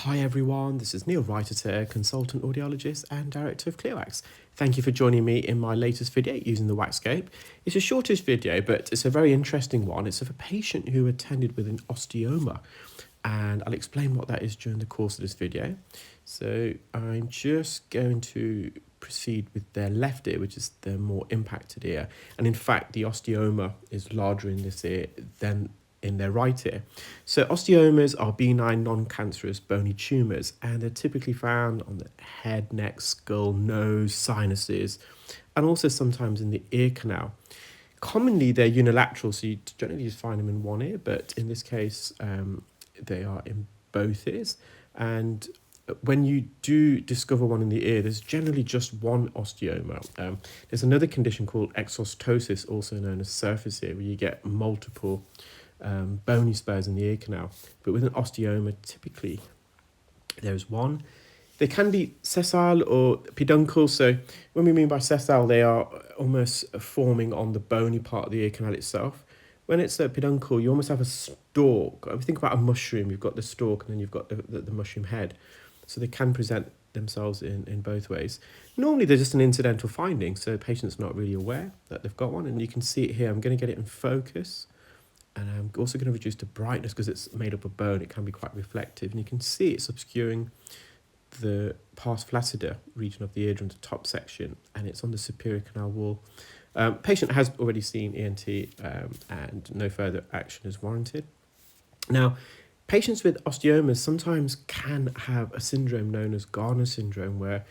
Hi everyone, this is Neel Raithatha, consultant audiologist and director of WAX. Thank you for joining me in my latest video using the WAXscope. It's a shortish video, but it's a very interesting one. It's of a patient who attended with an osteoma, and I'll explain what that is during the course of this video. So I'm just going to proceed with their left ear, which is the more impacted ear. And in fact, the osteoma is larger in this ear than in their right ear. So osteomas are benign, non-cancerous bony tumours, and they're typically found on the head, neck, skull, nose, sinuses, and also sometimes in the ear canal. Commonly, they're unilateral, so you generally just find them in one ear, but in this case, they are in both ears. And when you do discover one in the ear, there's generally just one osteoma. There's another condition called exostosis, also known as surface ear, where you get multiple bony spurs in the ear canal. But with an osteoma, typically there's one. They can be sessile or peduncle. So when we mean by sessile, they are almost forming on the bony part of the ear canal itself. When it's a peduncle, you almost have a stalk. If you think about a mushroom, you've got the stalk and then you've got the mushroom head. So they can present themselves in both ways. Normally they're just an incidental finding, so the patient's not really aware that they've got one. And you can see it here. I'm going to get it in focus. And I'm also going to reduce the brightness because it's made up of bone. It can be quite reflective. And you can see it's obscuring the pars flaccida region of the eardrum, the top section, and it's on the superior canal wall. Patient has already seen ENT and no further action is warranted. Now, patients with osteomas sometimes can have a syndrome known as Garner syndrome, where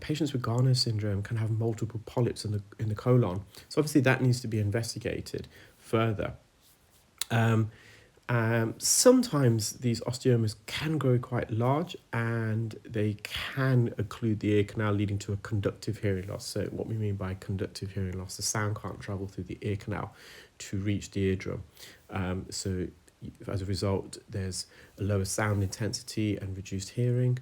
patients with Garner syndrome can have multiple polyps in the colon. So obviously that needs to be investigated further. Sometimes these osteomas can grow quite large and they can occlude the ear canal, leading to a conductive hearing loss. So what we mean by conductive hearing loss, the sound can't travel through the ear canal to reach the eardrum. So as a result, there's a lower sound intensity and reduced hearing.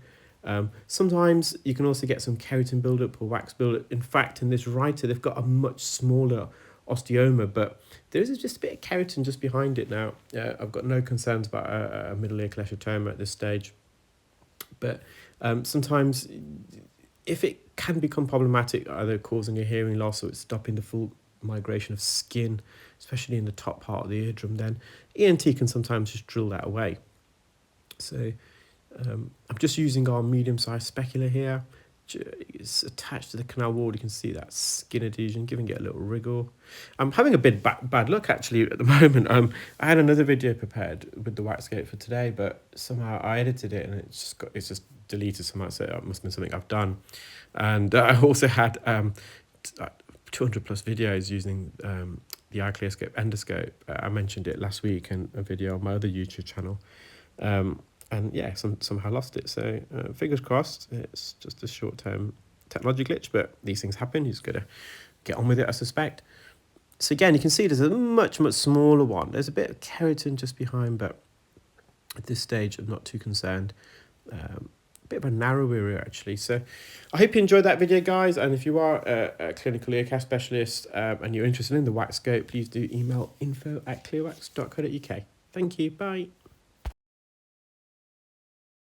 Sometimes you can also get some keratin buildup or wax buildup. In fact, in this right ear, they've got a much smaller osteoma, but there is just a bit of keratin just behind it now. I've got no concerns about a middle ear cholesteatoma at this stage, but sometimes if it can become problematic, either causing a hearing loss or it's stopping the full migration of skin, especially in the top part of the eardrum, then ENT can sometimes just drill that away. So I'm just using our medium-sized specular here. It's attached to the canal wall. You can see that skin adhesion, giving it a little wriggle. I'm having a bit bad luck actually at the moment. I had another video prepared with the WAXscope for today, but somehow I edited it and it's just deleted somehow. So it must have been something I've done. And I also had 200 plus videos using the iClearScope endoscope. I mentioned it last week in a video on my other YouTube channel. And yeah, somehow lost it. So fingers crossed, it's just a short-term technology glitch, but these things happen. You just got to get on with it, I suspect. So again, you can see there's a much smaller one. There's a bit of keratin just behind, but at this stage, I'm not too concerned. A bit of a narrow ear actually. So I hope you enjoyed that video, guys. And if you are a clinical ear care specialist and you're interested in the WAXscope, please do email info@clearwax.co.uk. Thank you. Bye.